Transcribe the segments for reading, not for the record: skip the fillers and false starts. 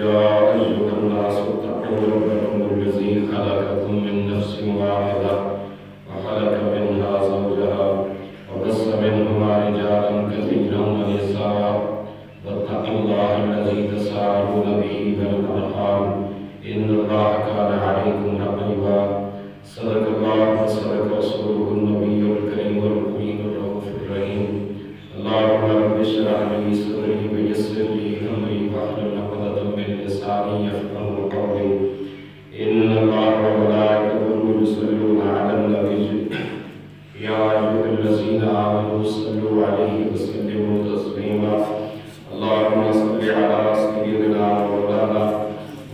يا أيها الناس اتقوا ربكم الذي خلقكم من نفس واحدة وخلق منها زوجها وبث منهما رجالا كثيرا ونساء واتقوا الله الذي تساءلون به والأرحام إن الله كان عليكم رقيبا صدق الله وصدق رسوله النبي الكريم والأمين الرؤوف الرحيم اللهم رب اشرح لي صدري ويسر لي أمري واحلل عقدة من لساني يفقهوا قولي إن الله وملائكته يصلون على النبي يا أيها الذين آمنوا صلوا عليه وسلموا تسليما اللهم صل على سيدنا مولانا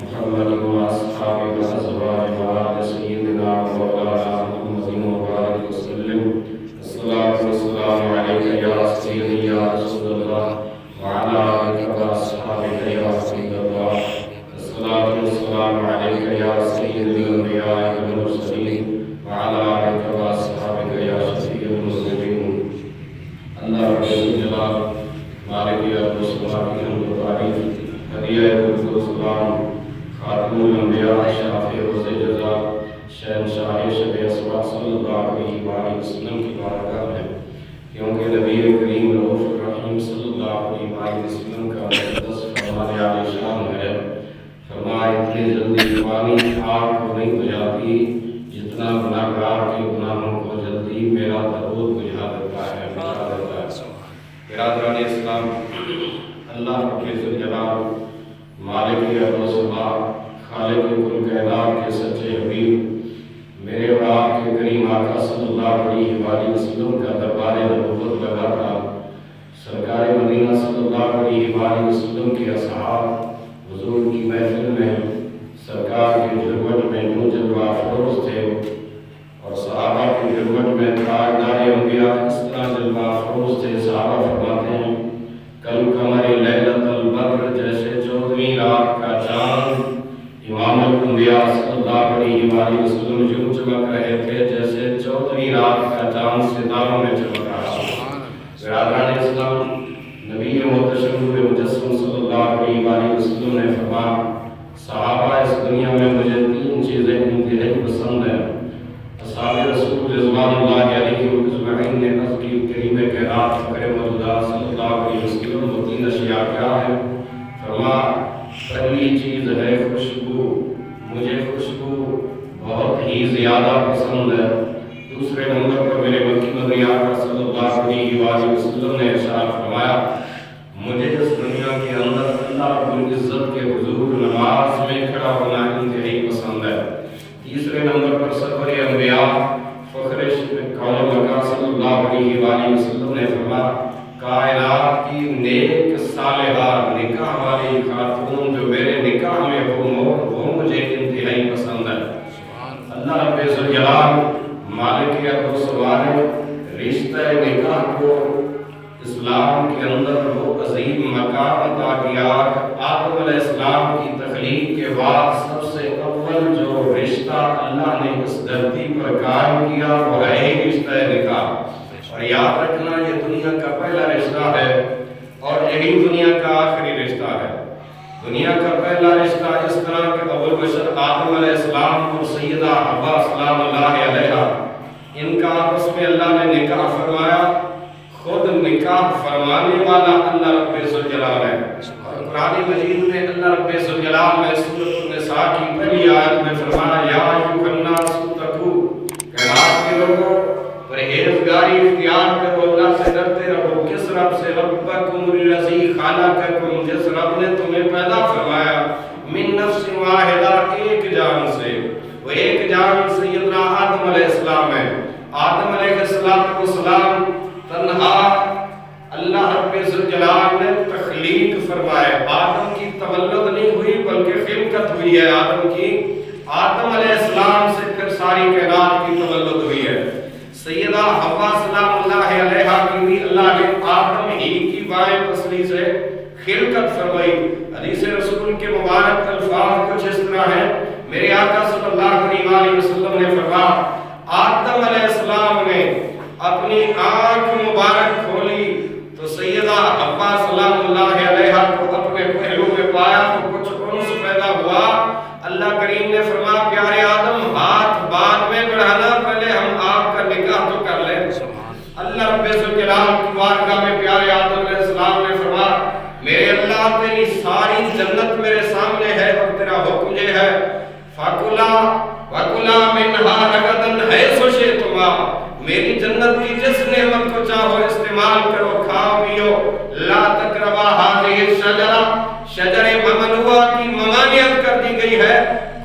محمد وأصحابه وأزواجه وآل سيدنا مولانا محمد وبارك وسلم الصلاة والسلام عليك يا سيدي يا رسول الله وعلى آلك وأصحابك يا سيد الله الصلاة والسلام عليك يا سيد الأنبياء والمرسلين وعلى آلك وأصحابك يا سيد المسلمين اللہ رب الجلال مالک ارض و سما کی حمد و تعریف ہدیہ درود و سلام خاتم الانبیاء شافع روز جزا شہنشاہ شب اسوا صلی اللہ علیہ وآلہ وسلم کی بارگاہ میں کیونکہ نبی کریم رؤوف الرحیم صلی اللہ علیہ وآلہ وسلم کا مقدس فرمان عالی شان ہے فرمایا اتنی جلدی پانی آگ کو نہیں بجھاتی جتنا گناہگار کے گناہوں کو جلدی میرا درود بجھا دیتا ہے برادران اسلام اللہ رب الجلال مالک ارض و سما خالق کل کائنات کے سچے حبیب میرے اور آپ کے کریم آقا صلی اللہ علیہ وآلہ وسلم کا دربار نبوت لگا تھا سرکار مدینہ صلی اللہ علیہ وآلہ وسلم کے اصحاب حضور کی محفل میں سرکار کے جھرمٹ میں جو جلوہ افروز تھے اور صحابہ کی جھرمٹ میں تاجدار انبیاء اس طرح جلوہ افروز تھے صحابہ فرماتے ہیں کل قمر لیلۃ البدر جیسے 14ویں رات کا چاند امام الانبیاء صلی اللہ علیہ وآلہ وسلم یوں چمک رہے تھے جیسے 14ویں رات کا چاند ستاروں میں چمک رہا ہے برادران اسلام نبی محتشم مجسم صلی اللہ علیہ وآلہ وسلم نے فرمایا صحابہ اس دنیا میں مجھے 3 چیزیں انتہائی پسند ہیں اصحاب رسول رضوان اللہ علیہ اجمعین نے عرض کی کریم کائنات فخر موجودہ صلی اللہ علیہ وسلم وہ 3 اشیاء کیا ہیں فرمایا پہلی چیز ہے خوشبو مجھے خوشبو بہت ہی زیادہ پسند ہے دوسرے نمبر پر میرے مکی مدنی آقا صلی اللہ علیہ وآلہ وسلم نے ارشاد فرمایا مجھے اس دنیا کے اندر اللہ رب العزت کے حضور نماز میں کھڑا ہونا انتہائی پسند ہے تیسرے نمبر پر سرور انبیاء فخر کون مکہ صلی اللہ علیہ وآلہ وسلم نے فرمایا کائنات کی نیک صالحہ نکاح والی خاتون جو میرے نکاح میں ہو وہ مجھے انتہائی پسند ہے اللہ رب ذوالجلال مالک ارض و سما نے رشتہ نکاح کو اسلام کے اندر وہ عظیم مقام عطا کیا آدم علیہ السلام کی تخلیق کے بعد سب سے اول جو رشتہ اللہ نے اس دھرتی پر قائم کیا وہ ہے رشتہ نکاح اور یاد رکھنا یہ دنیا کا پہلا رشتہ ہے اور یہی دنیا کا آخری رشتہ ہے دنیا کا پہلا رشتہ اس طرح کہ اول بشر آدم علیہ السلام اور سیدہ حوا سلام اللہ علیہا ان کا آپس میں اللہ نے نکاح فرمایا خود نکاح فرمانے والا اللہ رب ذوالجلال ہے اور قرآن مجید میں اللہ رب ذوالجلال نے سورۃ النساء کی پہلی آیت میں فرمایا یا ایھا الناس اتقوا کائنات کے لوگوں پرہیزگاری اختیار کرو اللہ سے ڈرتے رہو کس رب سے ربکم الذی خلقکم جس رب نے تمہیں پیدا فرمایا من نفس واحدہ ایک جان سے وہ ایک جان سیدنا آدم علیہ السلام ہے آدم علیہ السلام تنہا اللہ رب ذوالجلال نے تخلیق فرمائے آدم کی تولد نہیں ہوئی بلکہ خلقت ہوئی ہے آدم کی آدم علیہ السلام سے پھر ساری کائنات کی تولد ہوئی ہے سیدہ حوا سلام اللہ علیہا کی بھی اللہ نے آدم ہی کی بائیں پسلی سے خلقت فرمائی حدیث رسول کے مبارک الفاظ کچھ اس طرح ہیں میرے آقا صلی اللہ علیہ وسلم نے فرمایا آدم علیہ السلام نے اپنی آنکھ مبارک کھولی تو سیدہ حوا سلام اللہ علیہا کو اپنے پہلو میں پایا تو کچھ کریم نے فرمایا پیارے آدم ہاتھ بعد میں بڑھانا، پہلے ہم آپ کا نکاح تو کر لیں۔ اللہ رب ذوالجلال کی بارگاہ میں پیارے آدم علیہ السلام نے فرمایا میرے اللہ تیری ساری جنت میرے سامنے ہے اور تیرا حکم یہ ہے فَكُلَا وَكُلَا مِنْهَا رَغَدًا حَيْثُ شِئْتُمَا، میری جنت کی جس نعمت کو چاہو استعمال کرو، کھاؤ پیو، لا تقربا هذه الشجرة، شجر ممنوعہ کی ممانعت کر دی گئی ہے،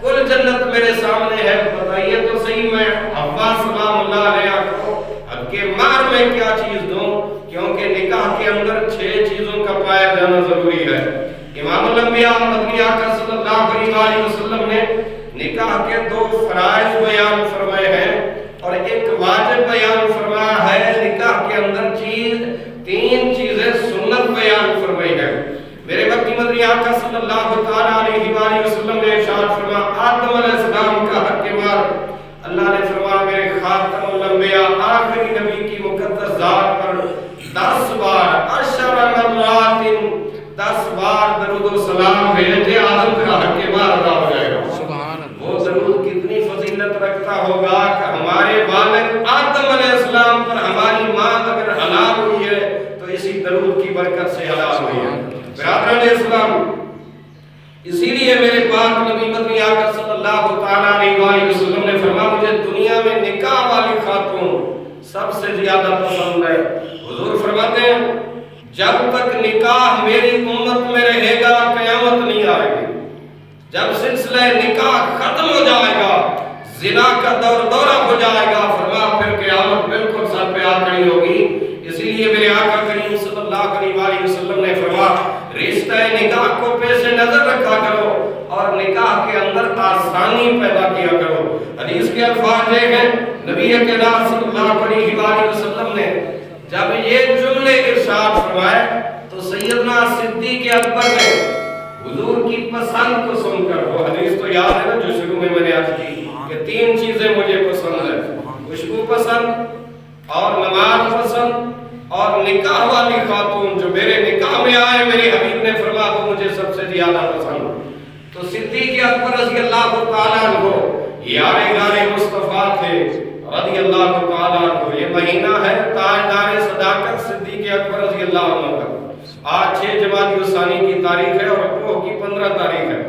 کل جنت میرے سامنے ہے۔ بتائیے تو صحیح میں حوا سلام اللہ علیہ کو اب کے مار میں کیا چیز دوں، کیونکہ نکاح کے اندر 6 چیزوں کا پایا جانا ضروری ہے۔ امام الانبیاء مدنی آقا صلی اللہ علیہ وسلم نے نکاح کے 2 فرائض بیان فرمائے ہیں اور ایک واجب بیان فرمایا ہے۔ نکاح کے اندر 3 چیزیں سنت بیان فرمائی ہے۔ میرے مکی مدنی آقا صلی اللہ علیہ وسلم نے ارشاد فرمایا آدم علیہ السلام کا حق مار، اللہ نے فرمایا میرے خاتم الانبیاء آخری نبی کی مقدس ذات پر 10 بار 10 مرات 10 بار درود و سلام بھیجتے آدم کا حق مار ادا ہو جائے گا۔ وہ درود کتنی فضیلت رکھتا ہوگا کہ ہمارے والد آدم علیہ السلام پر ہماری ماں اگر حلال ہوئی ہے تو اسی درود کی برکت سے حلال ہوئی ہے۔ برادران اسلام، اسی لیے میرے پاک نبی مدنی آقا صلی اللہ علیہ وسلم نے فرمایا مجھے دنیا میں نکاح والی خاتون سب سے زیادہ پسند ہے۔ حضور فرماتے ہیں جب تک نکاح میری امت میں رہے گا قیامت نہیں آئے گی، جب سلسلہ نکاح ختم ہو جائے گا، زنا کا دورہ ہو جائے گا، فرمایا پھر قیامت بالکل سر پہ آ کھڑی ہوگی۔ اسی لیے میرے آقا کریم صلی اللہ علیہ وسلم نے فرمایا رشتہ نکاح کو پیش نظر رکھا کرو اور نکاح کے اندر آسانی پیدا کیا کرو۔ حدیث کے الفاظ ایک ہیں، نبی کریم صلی اللہ علیہ وسلم نے جب یہ جملے ارشاد فرمائے تو سیدنا صدیق اکبر نے حضور کی پسند کو سن کر، وہ حدیث تو یاد ہے نا جو شروع میں نے عرض کی کہ 3 چیزیں مجھے پسند ہیں، خوشبو پسند اور نماز پسند اور نکاح والی خاتون جو میرے نکاح میں آئے میرے حبیب نے فرمایا وہ مجھے سب سے زیادہ پسند۔ تو صدیق اکبر رضی اللہ تعالیٰ عنہ یار غار مصطفیٰ تھے رضی اللہ تعالیٰ عنہ۔ یہ مہینہ ہے تاجدار صداقت صدیق اکبر رضی اللہ عنہ کا۔ آج 6 جمادی الثانی کی تاریخ ہے اور اپریل کی 15 تاریخ ہے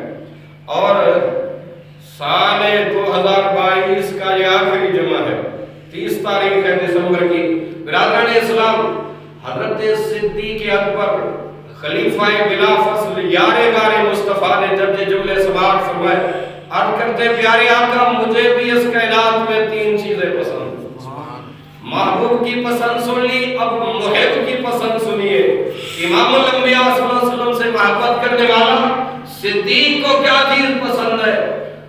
اور سال 2022 کا یہ آخری جمعہ ہے، 30 تاریخ ہے دسمبر کی۔ برادران اسلام، حضرت صدیق اکبر خلیفہ بلا فصل یار غار مصطفیٰ نے جب یہ جملے سماعت فرمائے عرض کرتے پیارے آقا مجھے بھی اس کائنات میں 3 چیزیں پسند، محبوب کی پسند سن لی، اب محب کی پسند سنیے۔ امام الانبیاء صلی اللہ علیہ وسلم سے محبت کرنے والا صدیق کو کیا چیز پسند ہے؟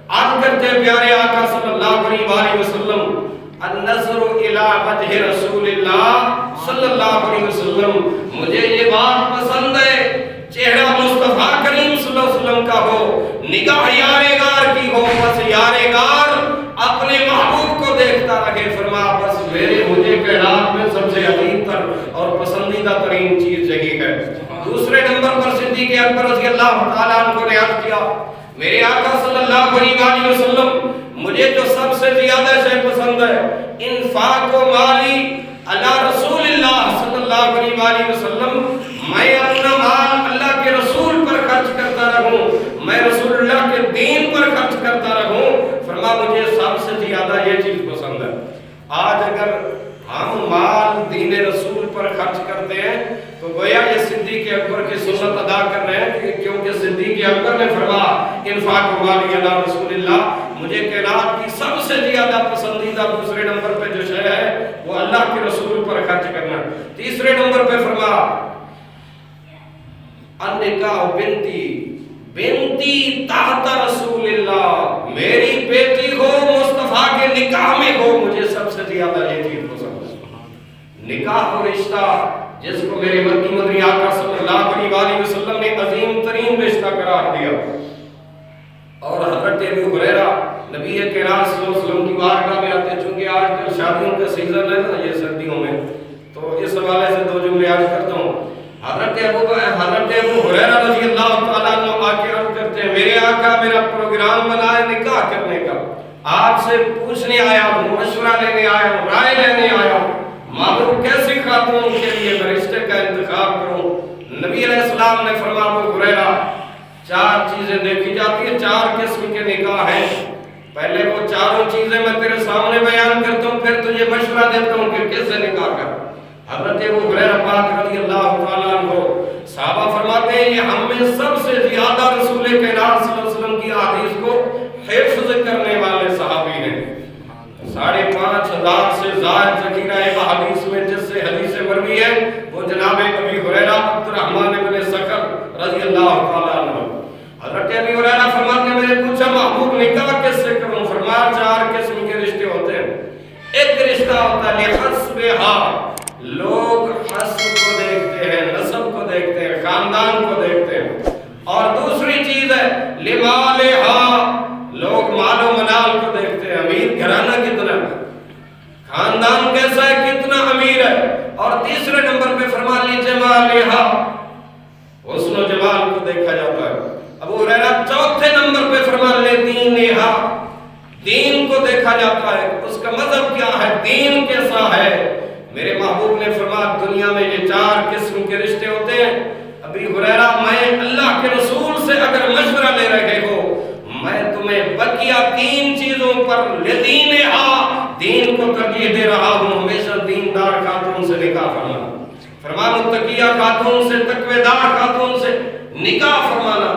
عرض کرتے پیارے آقا صلی اللہ علیہ وسلم النظر الی وجہ رسول اللہ صلی اللہ علیہ وسلم، مجھے یہ بات پسند ہے چہرہ مصطفیٰ کریم صلی اللہ علیہ وسلم کا ہو، نگاہ یار غار کی ہو، بس یار غار اپنے محبوب کو دیکھتا رہے۔ فرمایا بس مجھے کائنات میں سب سے عظیم تر اور پسندیدہ ترین چیز یہی ہے۔ دوسرے نمبر پر صدیق اکبر رضی اللہ تعالیٰ عنہ نے عرض کیا میرے آقا صلی اللہ علیہ وسلم مجھے جو سب سے زیادہ شے پسند ہے انفاق و مالی علی رسول اللہ صلی اللہ علیہ وسلم، میں اپنا مال اللہ کے رسول پر خرچ کرتا رہوں، میں رسول اللہ کے دین پر خرچ کرتا رہوں۔ فرمایا مجھے سب سے زیادہ یہ چیز پسند ہے۔ آج اگر ہم مال دین رسول پر خرچ کرتے ہیں تو گویا یہ صدیق اکبر کی سنت ادا کر رہے ہیں، کیونکہ صدیق اکبر نے فرمایا انفاق و مالی علی رسول اللہ، مجھے کائنات کی سب سے زیادہ پسندیدہ دوسرے نمبر پہ جو شے ہے وہ اللہ کے رسول پر خرچ کرنا۔ تیسرے نمبر پہ فرمایا النکاح بنتی تحت رسول اللہ، میری بیٹی ہو مصطفیٰ کے نکاح میں ہو، مجھے سب سے زیادہ یہ چیز پسند ہے۔ نکاح و رشتہ جس کو میرے مکی مدنی آقا صلی اللہ علیہ وسلم نے عظیم ترین رشتہ قرار دیا، اور حضرت ابو ہریرہ نبی کریم صلی اللہ علیہ وسلم کی بارگاہ میں آتے، چونکہ آج کل شادیوں کا سیزن ہے نا یہ سردیوں میں، تو اس حوالے سے 2 جملے عرض کرتا ہوں۔ حضرت ابو ہریرہ رضی اللہ تعالیٰ عنہ آ کے عرض کرتے ہیں میرے آقا میرا پروگرام بنا ہے نکاح کرنے کا، آپ سے پوچھنے آیا ہوں، مشورہ لینے آیا ہوں، رائے لینے آیا ہوں، معلوم کیسی خاتون کے لیے میں رشتے کا انتخاب کروں۔ نبی علیہ السلام نے فرمایا ابو ہریرہ 4 چیزیں دیکھی جاتی ہیں، 4 قسم کے نکاح ہیں، پہلے وہ چاروں چیزیں میں تیرے سامنے بیان کرتا ہوں، پھر تجھے مشورہ دیتا ہوں کہ کس سے نکاح کر۔ حضرت ابو ہریرہ پاک رضی اللہ تعالیٰ عنہ صحابہ فرماتے ہیں یہ ہم میں سب سے زیادہ رسول کائنات صلی اللہ علیہ وسلم کی حدیث کو حفظ کرنے والے صحابی ہیں۔ 5,500 سے زائد ذخیرہ احادیث میں جس سے حدیث مروی ہے وہ جناب ابی ہریرہ عبد الرحمن بن سخر رضی اللہ تعالیٰ عنہ۔ حضرت ابی ہریرہ فرماتے ہیں میں نے پوچھا محبوب نکاح کس سے کروں؟ فرمایا 4 قسم کے رشتے ہوتے ہیں۔ ایک رشتہ ہوتا ہے لحسبہا، لوگ حسب کو دیکھتے ہیں، نسب کو دیکھتے ہیں، خاندان کو دیکھتے ہیں، اور دوسری چیز ہے لمالہا، لوگ مال و منال کو دیکھتے ہیں، امیر گھرانہ کتنا ہے، خاندان کیسا ہے، کتنا امیر ہے، اور تیسرے نمبر پہ فرما لی جمالہا، حسن و جمال کو دیکھا جاتا ہے۔ ابو ہریرہ چوتھے نمبر پہ فرما لے دینہا، دین کو دیکھا جاتا ہے، اس کا مذہب کیا ہے، دین کیسا ہے۔ میرے محبوب نے فرمایا دنیا میں یہ 4 قسم کے رشتے ہوتے ہیں۔ ابی ہریرہ میں اللہ کے رسول سے اگر مشورہ لے رہے ہو، میں تمہیں بقیہ 3 چیزوں پر لدینہا، دین کو ترجیح دے رہا ہوں، ہمیشہ دیندار خاتون سے نکاح فرمانا، فرمایا متقیہ خاتون سے، تقوی دار خاتون سے نکاح فرمانا۔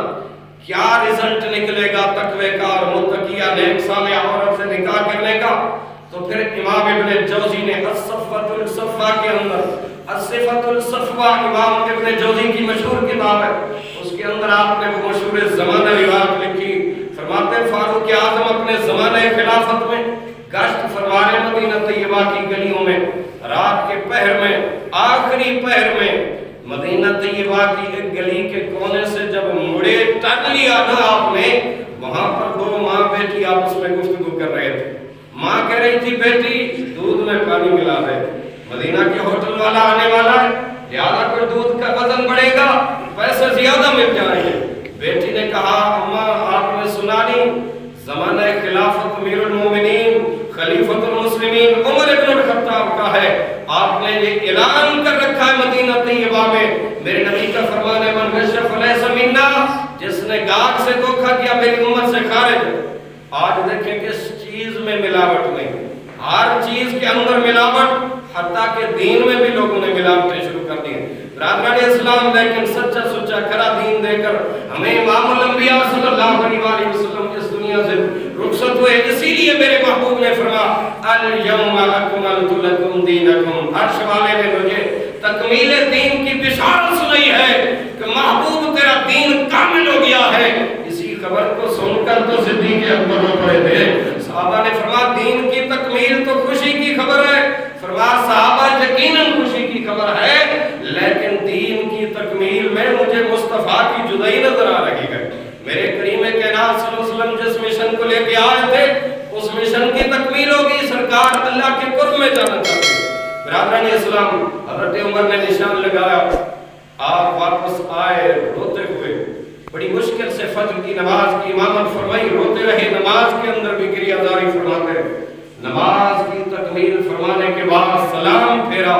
کیا رزلٹ نکلے گا تقوی کا اور متقیہ نیک صالحہ عورت سے نکاح کرنے کا؟ تو پھر امام ابن جوزی نے الصفوۃ الصفوہ کے اندر، الصفۃ الصفوہ امام ابن جوزی کی مشہور کتاب ہے، اس کے اندر آپ نے وہ مشہور زمانہ روایت لکھی۔ فرماتے ہیں فاروق اعظم اپنے زمانہ خلافت میں گشت فرما رہے مدینہ طیبہ کی گلیوں میں، رات کے پہر میں، آخری پہر میں مدینہ طیبہ کی ایک گلی کے کونے سے جب مڑے ٹر لیا نا آپ نے، وہاں پر 2 ماں بیٹی آپس میں گفتگو کر رہے تھے۔ ماں کہہ رہی تھی بیٹی دودھ میں پانی ملا دے، مدینہ کے ہوٹل والا آنے والا ہے، لہذا کوئی دودھ کا وزن بڑھے گا، پیسے زیادہ مل جائیں گے۔ بیٹی نے کہا اماں آپ نے سنا نہیں، زمانہ خلافت امیر المومنین خلیفۃ المسلمین عمر ابن الخطاب کا ہے، آپ نے یہ اعلان کر رکھا ہے مدینہ طیبہ میں، میرے نبی کا فرمان ہے من غش فلیس منا، جس نے گاہک سے دھوکا کیا میری امت سے خارج ہے۔ آج دیکھیں کس چیز میں ملاوٹ نہیں، ہر چیز کے اندر ملاوٹ، حتیٰ کہ دین میں بھی لوگوں نے ملاوٹیں شروع کر دی ہیں۔ برادران اسلام لیکن سچا سچا کھرا دین دے کر ہمیں امام الانبیاء صلی اللہ علیہ وآلہ وسلم اس دنیا سے رخصت ہوئے، اسی لیے میرے محبوب نے فرمایا الیوم اکملت لکم دینکم، عرش والے نے مجھے تکمیل دین کی بشارت سنائی ہے کہ محبوب تیرا دین کامل ہو گیا ہے۔ اسی خبر کو سن کر تو صدیق اکبر ہو پڑے تھے۔ صحابہ نے فرمایا دین کی تکمیل تو خوشی کی خبر ہے، فرمایا صحابہ یقیناً خوشی کی خبر ہے، لیکن دین کی تکمیل میں مجھے مصطفیٰ کی جدائی نظر آ رہی ہے۔ میرے کریم کائنات صلی اللہ علیہ وسلم جس مشن کو لے کے آئے تھے اس مشن کی تکمیل ہوگی، سرکار اللہ کے قرب میں جانا چاہتے ہیں۔ برادران اسلام حضرت عمر نے نشان لگایا، آپ واپس آئے روتے ہوئے، بڑی مشکل سے فجر کی نماز کی امامت فرمائی، روتے رہے، نماز کے اندر بھی گریہ زاری فرماتے رہے۔ نماز کی تکمیل فرمانے کے بعد سلام پھیرا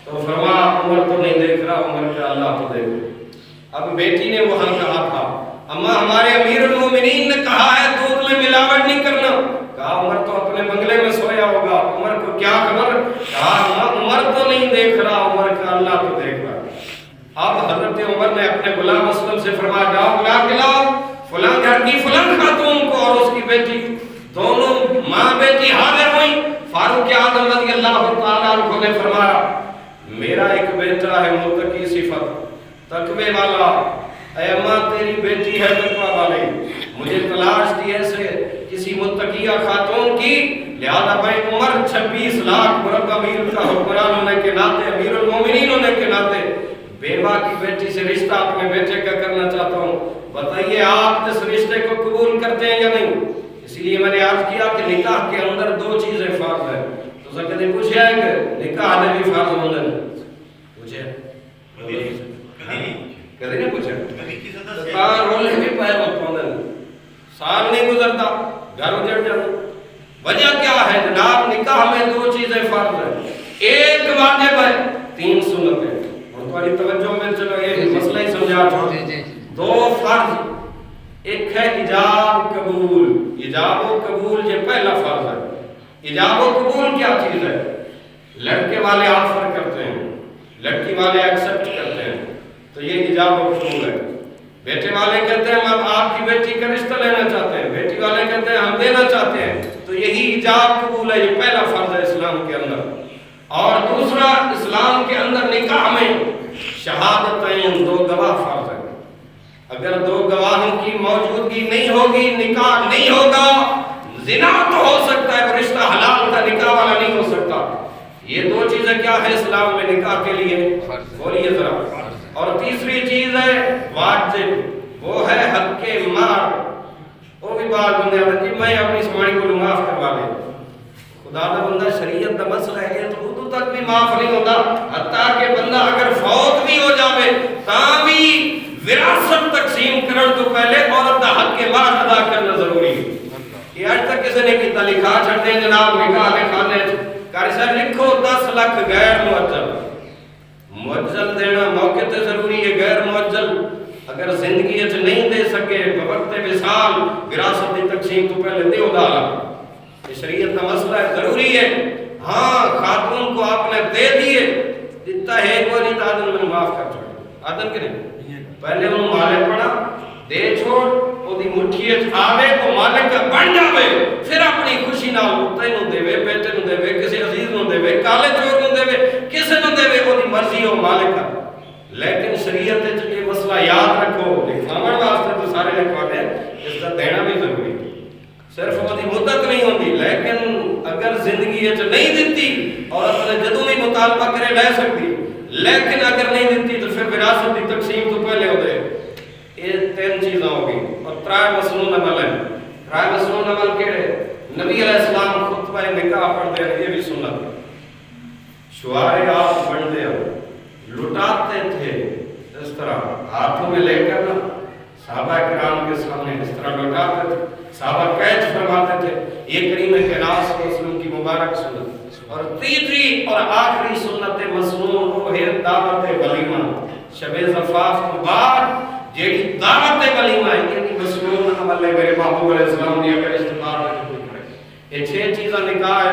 تو فرمایا عمر تو نہیں دیکھ رہا، عمر کا اللہ تو دیکھ رہا۔ اب بیٹی نے وہاں کہا تھا اما ہمارے امیر المومنین نے کہا ہے دودھ میں ملاوٹ نہیں کرنا، کہا عمر تو اپنے بنگلے میں سویا ہوگا، عمر کو کیا خبر، کہا عمر تو نہیں دیکھ رہا، عمر کا اللہ تو دیکھ رہا۔ اب حضرت عمر نے اپنے غلام اسلم سے فرمایا جاؤ بلا کے لاؤ فلاں گھر کی فلاں خاتون کو اور اس کی بیٹی، دونوں ماں بیٹی حاضر ہوئی۔ فاروق اعظم رضی اللہ تعالیٰ عنہ نے فرمایا میرا ایک بیٹا ہے متقی صفت، تقوی والا، اے اماں تیری بیٹی ہے تقوی والی، مجھے تلاش دی ایسے کسی متقیہ خاتون کی، لہذا بھائی عمر 26 لاکھ مربع میل کا حکمران ہونے کے ناطے، امیر المومنین ہونے کے ناطے بیوہ کی بیٹی سے رشتہ اپنے بیٹے کا کرنا چاہتا ہوں، بتائیے آپ اس رشتے کو قبول کرتے ہیں یا نہیں؟ اسی لیے میں نے عرض کیا کہ نکاح کے اندر 2 چیزیں فرض ہیں۔ تو سر کہتے پوچھے ہے کہ نکاح نے بھی فرض ہوندے پوچھے کہتے نہیں پوچھے کہاں رولے بھی پائے وقت ہوندے گھر اجڑ جاتا. وجہ کیا ہے جناب؟ نکاح میں دو چیزیں فرض ہیں، ایک واجب ہے، 3 سنتیں. اور تمہاری توجہ میں چلو یہ مسئلہ ہی سمجھا چھوڑ. دو فرض، ایک ہے ایجاب قبول. ایجاب و قبول یہ پہلا فرض ہے. ایجاب و قبول کیا چیز ہے؟ لڑکے والے آفر کرتے ہیں، لڑکی والے ایکسپٹ کرتے ہیں، تو یہ ایجاب و قبول ہے. بیٹے والے کہتے ہیں ہم آپ کی بیٹی کا رشتہ لینا چاہتے ہیں، بیٹی والے کہتے ہیں ہم دینا چاہتے ہیں، تو یہی ایجاب قبول ہے. یہ پہلا فرض ہے اسلام کے اندر. اور دوسرا، اسلام کے اندر نکاح میں شہادتین، 2 گواہ فرض ہے. اگر 2 گواہوں کی موجودگی نہیں ہوگی نکاح نہیں ہوگا. زنا تو ہو سکتا ہے، رشتہ حلال کا نکاح والا نہیں ہو سکتا. یہ 2 چیزیں کیا ہے اسلام میں نکاح کے لیے؟ بولیے ذرا. اور تیسری چیز ہے واجب، وہ ہے حق مہر. وہ بھی بات بندے آتے جی میں اپنی سماڑی کو معاف کروا دے. خدا دا بندہ شریعت دا مسئلہ ہے تو اردو تک بھی معاف نہیں ہوتا. حتیٰ کہ بندہ اگر فوت بھی ہو جاوے تاں بھی وراثت تقسیم کرن تو پہلے عورت دا حق مہر ادا کرنا ضروری ہے. یہ آج تک کسی نے کتنا لکھا چھڑتے ہیں جناب نکاح کے خانے کاری صاحب لکھو 10 لاکھ غیر معجل. معجل دینا موقع تے ضروری ہے، غیر معجل اگر زندگی اچھ نہیں دے سکے بوقت وصال وراثت دی تقسیم تو پہلے دیو ڈالا. یہ شریعت کا مسئلہ ہے، ضروری ہے. ہاں خاتون کو آپ نے دے دیے دیتا ہے کوئی نہیں تو آدم میں معاف کر چھوڑے. آدم کے نہیں، پہلے انہوں مالک پڑا دے چھوڑ وہ دی مٹھی آوے کو مالک بن جاوے، پھر اپنی خوشی نال کتے نو دے وے، بیٹے نو دے وے، کسی عزیز نو دے وے، کالے چور نو دے وے، کسی نو دے وے، وہ دی مرضی ہو مالک کا. لیکن شریعت یہ مسئلہ یاد رکھو، لکھاوڑ واسطے تو سارے لکھواتے ہیں، اس کا دینا بھی ضروری ہے. صرف وہ دی مدت نہیں ہوتی، لیکن اگر زندگی نہیں دیتی اور اپنے جدوں بھی مطالبہ کرے لے سکتی، لیکن اگر نہیں دیتی تو پھر وراثت کی تقسیم تو پہلے ہو دے. یہ 3 چیزیں ہو گئی. اور 3 مسنون عمل ہیں. 3 مسنون عمل کہڑے؟ نبی علیہ السلام خطبہ نکاح پڑھتے ہیں، یہ بھی سنت. شعار آپ بنتے ہیں، لٹاتے تھے اس طرح ہاتھوں میں لے کر نا صحابہ کرام کے سامنے اس طرح لٹاتے تھے، صحابہ قید فرماتے تھے. یہ کریم کائنات صلی اللہ علیہ وسلم کی مبارک سنت. اور تیسری اور آخری سنت مسنون وہ ہے دعوت ولیمہ. شب زفاف کے بعد جیڑی دعوت ولیمہ ہے یعنی مسنون عمل ہے میرے محبوب علیہ السلام نے اگر استعمال ہے کوئی کرے. یہ 6 چیزاں نکاح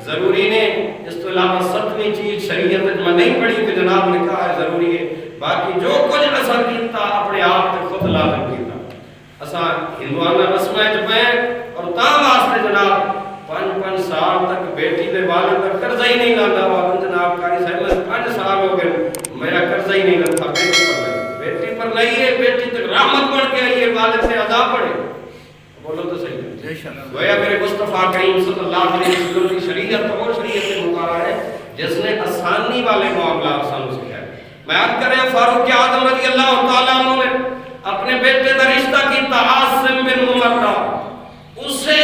ضروری نے. اس تو علاوہ 7ویں چیز شریعت میں نہیں پڑھی کہ جناب نکاح ضروری ہے. باقی جو کچھ اثر کیتا اپنے آپ تے خود لازم کیتا. اساں ہندوانہ رسمیں پہ اور تا واسطے جناب 5 سال تک بیٹی دے والد کا قرضہ ہی نہیں لاتا. والد جناب قاری صاحب 5 سال ہو گئے میرا قرضہ ہی نہیں لگتا. بیٹی پر لئیے، بیٹی تک رحمت بڑھ کے آئیے، والد سے عذاب پڑے. بولو تو صحیح ہے. گویا میرے مصطفیٰ کریم صلی اللہ علیہ وسلم کی شریعت وہ شریعت مطالعہ ہے جس نے آسانی والے معاملات سانو سکھائے. میں عرض کریں فاروق اعظم رضی اللہ تعالیٰ عنہ نے اپنے بیٹے کا رشتہ کیتا عاصم بن عمر کا. اسے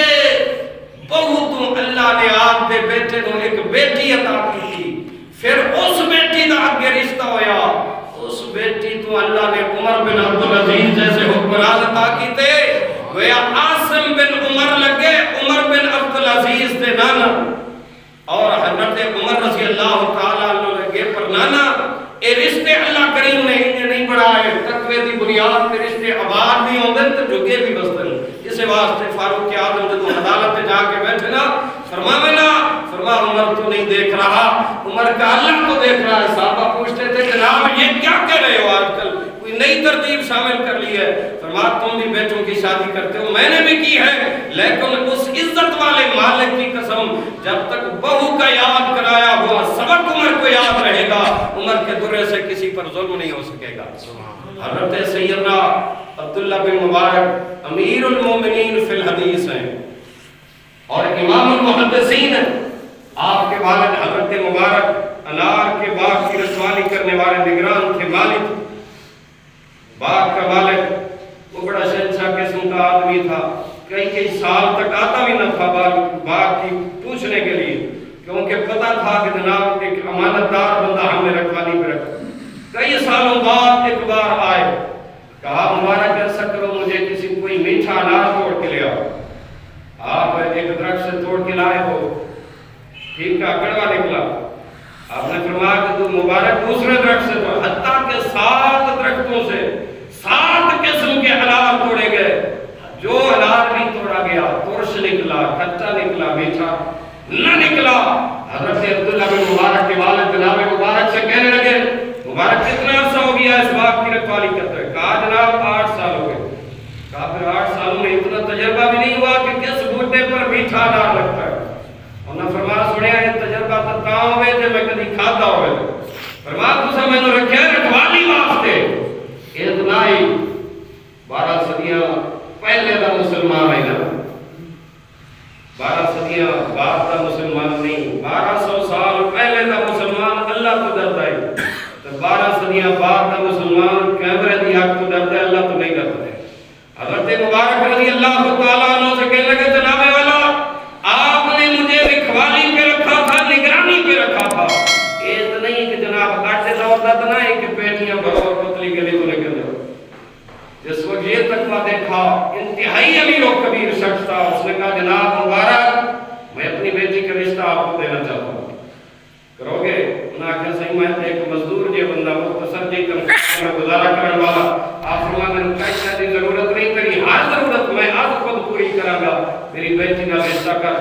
بہت اللہ نے آپ دے بیٹے کو ایک بیٹی عطا کی تھی. پھر اس بیٹی کا آگے رشتہ ہویا. اس بیٹی تو اللہ نے عمر بن عبدالعزیز جیسے حکمران عطا کیتے. گویا عاصم بن عمر لگے عمر بن عبدالعزیز دے نانا اور حضرت عمر رضی اللہ تعالیٰ عنہ لگے پر نانا. اے رشتے اللہ کریم نے انہیں نہیں بڑھائے. تقوی دی بنیاد پہ رشتے آباد بھی ہوندے تو جگے بھی بستن. اس واسطے فاروق اعظم جب عدالت پہ جا کے بیٹھے نا فرماوے نا فرما عمر تو نہیں دیکھ رہا، عمر کا اللہ تو دیکھ رہا ہے. صحابہ پوچھتے تھے جناب یہ کیا کہہ رہے ہو آج کل، کوئی نئی ترتیب شامل کر لی ہے؟ فرما تم بھی بیٹوں کی شادی کرتے ہو، میں نے بھی کی ہے، لیکن اس عزت والے مالک کی قسم جب تک بہو کا یاد کرایا ہوا سبق عمر کو یاد رہے گا، عمر کے درے سے کسی پر ظلم نہیں ہو سکے گا. حضرت سیدنا عبداللہ بن مبارک امیر المومنین فی الحدیث ہیں اور امام المحدثین ہیں. آپ کے والد حضرت مبارک انار کے باغ کی رسوالی کرنے والے نگران تھے، مالک باغ کا مالک. وہ بڑا شہنشاہ قسم کا آدمی تھا. کئی سال تک آتا بھی نہ تھا باغ کی پوچھنے کے لیے، کیونکہ پتا تھا کہ جناب ایک امانت دار بندہ ہم نے رکھوالی پہ رکھا. کئی سالوں بعد ایک بار آئے، کہا مبارک ایسا کرو مجھے کسی کوئی میٹھا انار توڑ کے لے آؤ. سے توڑ کے لائے ہو، ٹھیک کا کڑوا نکلا، آپ نے فرمایا کہ تو مبارک دوسرے درخت سے تو، حتیٰ کہ 7 درختوں سے 7 قسم کے انار توڑے گئے، جو انار بھی توڑا گیا ترش نکلا، کچا نکلا، میٹھا نہ نکلا۔ حضرت عبداللہ بن مبارک کے والد جناب مبارک سے کہنے لگے مبارک کتنا عرصہ ہو گیا اس باغ کی رکھوالی کرتے ہوئے؟ کہا جناب 8 سال ہو گئے۔ کہا پھر 8 سالوں میں اتنا تجربہ بھی نہیں ہوا کہ کس بوٹے پر میٹھا انار لگتا ہے؟ انہوں نے فرمایا سنیا یہ تجربہ تو کہاں ہوئے جب میں کبھی کھاتا ہوئے، فرمایا تو سب میں نے رکھے رکھوالی واسطے، اتنا ہی 12 صدیاں پہلے دا مسلمان ہے نا، 12 صدیاں بعد دا مسلمان نہیں، 1200 سال پہلے دا مسلمان اللہ تو ڈرتا ہے، تو 12 صدیاں بعد دا مسلمان کیمرے دی حق تو ڈرتا ہے، اللہ تو نہیں ڈرتا ہے۔ حضرت مبارک رضی اللہ تعالیٰ عنہ سے کہنے لگے جناب والا آپ نے مجھے رکھوالی پہ رکھا تھا، نگرانی پہ رکھا تھا، یہ تو نہیں کہ جناب آٹے دا ہوتا تو نہ ایک پیٹیاں بھرو اور پتلی گلی کو نکل جاؤ۔ جس وقت یہ تقویٰ دیکھا انتہائی امیر و کبیر شخص تھا، اس نے کہا جناب مبارک میں اپنی بیٹی کا رشتہ آپ کو دینا چاہتا ہوں، کرو گے؟ انہوں نے کہا صحیح میں ایک مزدور جی بندہ مختصر جی تنخواہ میں گزارا کرنے والا، آپ فرمایا میں نے پیسے دی ضرورت نہیں، تیری ہر ضرورت میں آج خود پوری کراں گا، میری بیٹی کا رشتہ کر۔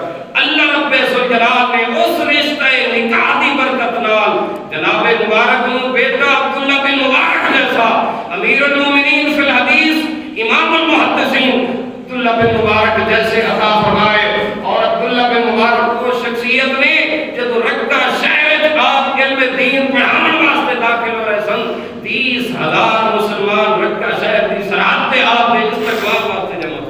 اللہ رب ذوالجلال نے اس رشتہ نکاح دی برکت نال جناب مبارک نو بیٹا عبداللہ بن مبارک جیسا امیر المومنین فی الحدیث امام المحدثین عبداللہ بن مبارک جیسے عطا فرمائے۔ اور عبداللہ بن مبارک کو شخصیت نے جب رکھا شہر آپ علم دین پڑھانے واسطے داخل ہو رہے سن، 30,000 مسلمان رکھا شہر دی سرحد تے آپ نے استقبال واسطے جمع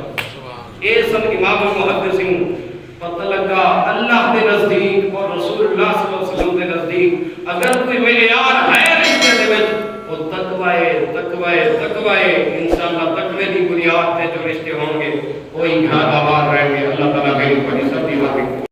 اے سن امام المحدثین۔ پتہ لگا اللہ دے نزدیک اور رسول اللہ صلی اللہ علیہ وسلم دے نزدیک اگر کوئی معیار ہے رشتے دے وچ وہ تقوی